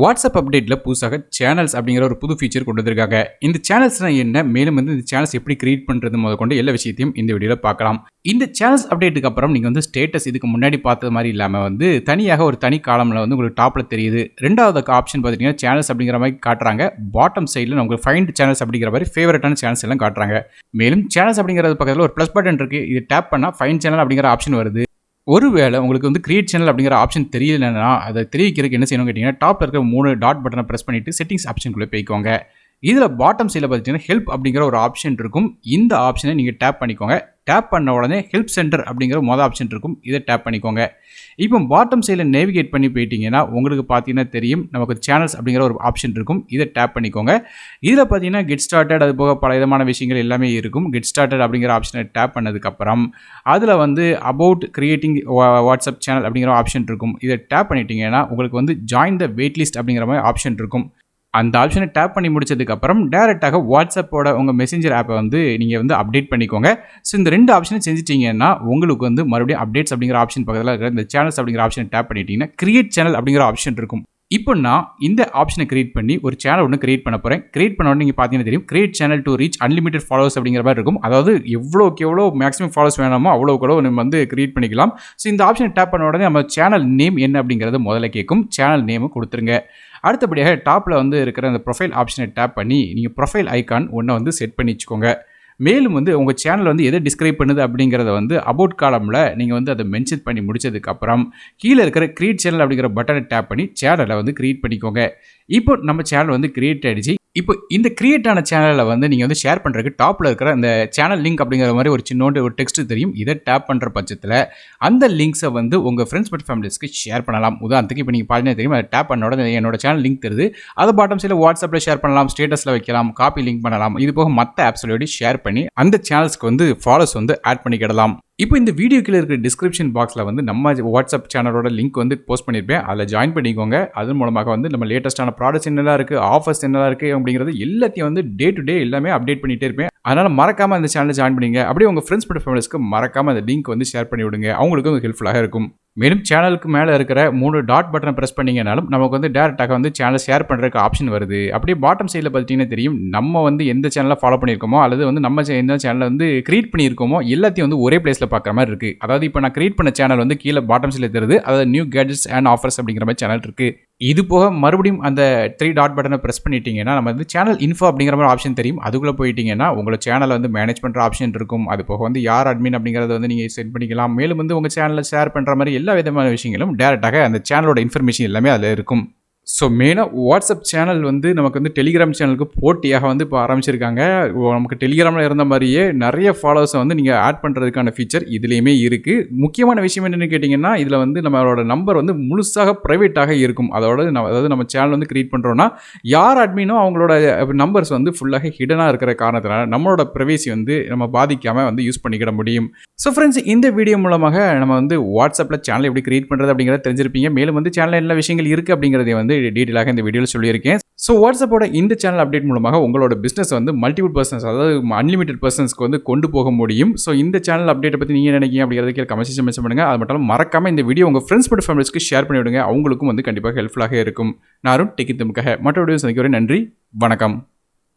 WhatsApp அப்டேட்டில் புதுசாக channels அப்படிங்கிற ஒரு புது ஃபீச்சர் கொண்டு வந்திருக்காங்க. இந்த சேனல்ஸ்னால் என்ன, மேலும் வந்து இந்த சேனல்ஸ் எப்படி கிரியேட் பண்ணுறது முதற்கொண்டு எல்லா விஷயத்தையும் இந்த வீடியோவில் பார்க்கலாம். இந்த சேனல்ஸ் அப்டேட்டுக்கு அப்புறம் நீங்கள் வந்து ஸ்டேட்டஸ் இதுக்கு முன்னாடி பார்த்தது மாதிரி இல்லாமல் வந்து தனியாக ஒரு தனி காலமில் வந்து உங்களுக்கு டாப்பில் தெரியுது. ரெண்டாவது ஆப்ஷன் பார்த்துட்டிங்கன்னா சேனல்ஸ் அப்படிங்கிற மாதிரி காட்டுறாங்க. பாட்டம் சைடில் உங்களுக்கு ஃபைண்ட் சேனல்ஸ் அப்படிங்கிற மாதிரி ஃபேவரட்டான சேனல்ஸ் எல்லாம் காட்டுறாங்க. மேலும் சேனல்ஸ் அப்படிங்கிறது பக்கத்தில் ஒரு ப்ளஸ் பட்டன் இருக்குது. இது டேப் பண்ணால் ஃபைண்ட் சேனல் அப்படிங்கிற ஆப்ஷன் வருது. ஒருவேளை உங்களுக்கு வந்து கிரியேட் சேனல் அப்படிங்கிற ஆப்ஷன் தெரியலன்னா அதை தெரிவிக்கிறதுக்கு என்ன செய்யணும் கேட்டிங்கன்னா, டாப்பில் இருக்கிற 3 டாட் பட்டனை ப்ரெஸ் பண்ணிவிட்டு செட்டிங்ஸ் ஆப்ஷனுக்குள்ளே போய்க்கோங்க. இதில் பாட்டம் சைடில் பார்த்தீங்கன்னா ஹெல்ப் அப்படிங்கிற ஒரு ஆப்ஷன் இருக்கும். இந்த ஆப்ஷனை நீங்கள் டேப் பண்ணிக்கோங்க. டேப் பண்ண உடனே ஹெல்ப் சென்டர் அப்படிங்கிற மொதல் ஆப்ஷன் இருக்கும். இதை டேப் பண்ணிக்கோங்க. இப்போ பாட்டம் சைடில் நேவிகேட் பண்ணி போயிட்டீங்கன்னா உங்களுக்கு பார்த்தீங்கன்னா தெரியும், நமக்கு சேனல்ஸ் அப்படிங்கிற ஒரு ஆப்ஷன் இருக்கும். இதை டேப் பண்ணிக்கோங்க. இதில் பார்த்தீங்கன்னா கெட் ஸ்டார்டட், அது போக பல விதமான விஷயங்கள் எல்லாமே இருக்கும். கெட் ஸ்டார்டட் அப்படிங்கிற ஆப்ஷனை டேப் பண்ணதுக்கப்புறம் அதில் வந்து அபவுட் கிரியேட்டிங் வாட்ஸ்அப் சேனல் அப்படிங்கிற ஆப்ஷன் இருக்கும். இதை டேப் பண்ணிட்டீங்கன்னா உங்களுக்கு வந்து ஜாயின் த வெயிட் லிஸ்ட் அப்படிங்கிற மாதிரி ஆப்ஷன் இருக்கும். அந்த ஆப்ஷனை டேப் பண்ணி முடிச்சதுக்கப்புறம் டேரெக்டாக வாட்ஸ்அப்போட உங்கள் மெசேஞ்சர் ஆப்பை வந்து நீங்கள் வந்து அப்டேட் பண்ணிக்கோங்க. ஸோ இந்த 2 ஆப்ஷனும் செஞ்சிட்டிங்கன்னா உங்களுக்கு வந்து மறுபடியும் அப்டேட்ஸ் அப்படிங்கிற ஆப்ஷன் பக்கத்தில் இருக்கிற இந்த சேனல்ஸ் அப்படிங்கிற ஆப்ஷனை டேப் பண்ணிட்டீங்கன்னா கிரியேட் சேனல் அப்படிங்கிற ஆப்ஷன் இருக்கும். இப்போ நான் இந்த ஆப்ஷனை கிரியேட் பண்ணி ஒரு சேனல் ஒன்று கிரியேட் பண்ண போகிறேன். கிரியேட் பண்ண உடனே நீங்கள் பார்த்தீங்கன்னா தெரியும், create channel to reach unlimited followers அப்படிங்கிற மாதிரி இருக்கும். அதாவது எவ்வளோ மேக்ஸிமம் ஃபாலோவர்ஸ் வேணுமோ அவ்வளோ நம்ம வந்து கிரியேட் பண்ணிக்கலாம். ஸோ இந்த ஆப்ஷனை டேப் பண்ண உடனே நம்ம சேனல் நேம் என்ன அப்படிங்கிறத முதல்ல கேட்கும். சேனல் நேமை கொடுத்துருங்க. அடுத்தபடியாக டாப்பில் வந்து இருக்கிற அந்த ப்ரொஃபைல் ஆப்ஷனை டேப் பண்ணி நீங்கள் ப்ரொஃபைல் ஐக்கான் ஒன்றை வந்து செட் பண்ணி வச்சுக்கோங்க. மேலும் வந்து உங்கள் சேனல் வந்து எதை டிஸ்கிரைப் பண்ணுது அப்படிங்கிறத வந்து அபவுட் காலமில் நீங்கள் வந்து அதை மென்ஷன் பண்ணி முடிச்சதுக்கப்புறம் கீழே இருக்கிற கிரியேட் சேனல் அப்படிங்கிற பட்டனை டேப் பண்ணி சேனலை வந்து கிரியேட் பண்ணிக்கோங்க. இப்போ நம்ம சேனல் வந்து கிரியேட் ஆகிடுச்சு. இப்போ இந்த கிரியேட் ஆன சேனலில் வந்து நீங்கள் வந்து ஷேர் பண்ணுறதுக்கு டாப்பில் இருக்கிற அந்த சேனல் லிங்க் அப்படிங்கிற மாதிரி ஒரு சின்னோண்டு ஒரு டெக்ஸ்ட் தெரியும். இதை டேப் பண்ணுற பட்சத்தில் அந்த லிங்க்ஸை வந்து உங்கள் ஃப்ரெண்ட்ஸ் மற்றும் ஃபேமிலிஸ்க்கு ஷேர் பண்ணலாம். உதாரணத்துக்கு இப்போ நீங்கள் பார்த்தீங்கன்னா தெரியும், அதை டேப் பண்ண உடனே என்னோட சேனல் லிங்க் தருது. அதை பாட்டம் சைடில் வாட்ஸ்அப்பில் ஷேர் பண்ணலாம், ஸ்டேட்டஸில் வைக்கலாம், காப்பி லிங்க் பண்ணலாம். இது போக மற்ற ஆப்ஸோட ஷேர் பண்ணி அந்த சேனல்ஸ்க்கு வந்து ஃபாலோஸ் வந்து ஆட் பண்ணிக்கிடலாம். இப்போ இந்த வீடியோ கீழே இருக்கிற டிஸ்கிரிப்ஷன் பாக்ஸில் வந்து நம்ம வாட்ஸ்அப் சேனலோட லிங்க் வந்து போஸ்ட் பண்ணியிருப்பேன். அதில் ஜாயின் பண்ணிக்கோங்க. அதன் மூலமாக வந்து நம்ம லேட்டஸ்ட்டான ப்ராடக்ட்ஸ் என்னெல்லாம் இருக்குது, ஆஃபர்ஸ் என்னெல்லாம் இருக்குது அப்படிங்கிறது எல்லாத்தையும் வந்து டே டு டே எல்லாமே அப்டேட் பண்ணிகிட்டே இருப்பேன். அதனால் மறக்காமல் அந்த சேனலை ஜாயின் பண்ணிங்க. அப்படியே உங்கள் ஃப்ரெண்ட்ஸ் மற்றும் ஃபேமிலிஸ்க்கு மறக்காமல் அந்த லிங்க் வந்து ஷேர் பண்ணி விடுங்க. அவங்களுக்கும் ஹெல்ப்ஃபுல்லாக இருக்கும். மேலும் சேனலுக்கு மேலே இருக்கிற 3 டாட் பட்டனை ப்ரெஸ் பண்ணிங்கனாலும் நமக்கு வந்து டேரெக்டாக வந்து சேனலை ஷேர் பண்ணுறதுக்கு ஆப்ஷன் வருது. அப்படியே பாட்டம் சைடில் பார்த்தீங்கன்னா தெரியும், நம்ம வந்து எந்த சேனலை ஃபாலோ பண்ணியிருக்கோமோ அல்லது வந்து நம்ம எந்த சேனலை வந்து கிரியேட் பண்ணியிருக்கோமோ எல்லாத்தையும் வந்து ஒரே பிளேஸில் பார்க்குற மாதிரி இருக்குது. அதாவது இப்போ நான் கிரியேட் பண்ண சேனல் வந்து கீழே பாட்டம் சைடில் தருது. அதாவது நியூ கேட்ஜெட்ஸ் அண்ட் ஆஃபர்ஸ் அப்படிங்கிற மாதிரி சேனல் இருக்குது. இது போக மறுபடியும் அந்த 3 டாட் பட்டனை ப்ரெஸ் பண்ணிட்டீங்கன்னா நம்ம வந்து சேனல் இன்ஃபோ அப்படிங்கிற மாதிரி ஆப்ஷன் தெரியும். அதுக்குள்ளே போயிட்டீங்கன்னா உங்களோட சேனலை வந்து மேனேஜ் பண்ணுற ஆப்ஷன் இருக்கும். அது போக வந்து யார் அட்மின் அப்படிங்கிறத வந்து நீங்கள் செட் பண்ணிக்கலாம். மேலும் வந்து உங்கள் சேனலில் ஷேர் பண்ணுற மாதிரி எல்லா விதமான விஷயங்களும் டேரெக்டாக அந்த சேனலோட இன்ஃபர்மேஷன் எல்லாமே அதில் இருக்கும். ஸோ மெயினாக வாட்ஸ்அப் சேனல் வந்து நமக்கு வந்து டெலிகிராம் சேனலுக்கு போட்டியாக வந்து இப்போ ஆரம்பிச்சிருக்காங்க. நமக்கு டெலிகிராமில் இருந்த மாதிரியே நிறைய ஃபாலோவர்ஸை வந்து நீங்கள் ஆட் பண்ணுறதுக்கான ஃபீச்சர் இதுலேயுமே இருக்குது. முக்கியமான விஷயம் என்னென்னு கேட்டிங்கன்னா, இதில் வந்து நம்மளோட நம்பர் வந்து முழுசாக ப்ரைவேட்டாக இருக்கும். அதாவது நம்ம சேனல் வந்து கிரியேட் பண்ணுறோன்னா யார் அட்மினோ அவங்களோட நம்பர்ஸ் வந்து ஃபுல்லாக ஹிடனாக இருக்கிற காரணத்தினால நம்மளோட ப்ரைவேசி வந்து நம்ம பாதிக்காமல் வந்து யூஸ் பண்ணிக்கிட முடியும். ஸோ ஃப்ரெண்ட்ஸ், இந்த வீடியோ மூலமாக நம்ம வந்து வாட்ஸ்அப்பில் சேனல் எப்படி கிரியேட் பண்ணுறது அப்படிங்கிறத தெரிஞ்சிருப்பீங்க. மேலும் வந்து சேனலில் என்ன விஷயங்கள் இருக்குது அப்படிங்கிறத வந்து டீட்டெயிலாக இந்த வீடியோவில் சொல்லியிருக்கேன். ஸோ வாட்ஸ்அப்போட இந்த சேனல் அப்டேட் மூலமாக உங்களோட பிஸ்னஸ் வந்து மல்டிபிள் பர்சன்ஸ், அதாவது அன்லிமிட்டட் பர்சன்ஸ்க்கு வந்து கொண்டு போக முடியும். ஸோ இந்த சேனல் அப்டேட்டை பற்றி நீங்கள் நினைக்கிங்க அப்படிங்கிறத கீழே கமெண்ட் செக்ஷன் மென்ஷன் பண்ணுங்கள். அது மட்டும் மறக்காமல் இந்த வீடியோ உங்கள் ஃப்ரெண்ட்ஸ் மற்றும் ஃபேமிலிஸ்க்கு ஷேர் பண்ணி விடுங்க. அவங்களுக்கும் வந்து கண்டிப்பாக ஹெல்ப்ஃபுல்லாக இருக்கும். நான் டெக்கி தமுக்காக மற்ற வீடியோ சந்திக்கிறேன். நன்றி, வணக்கம்.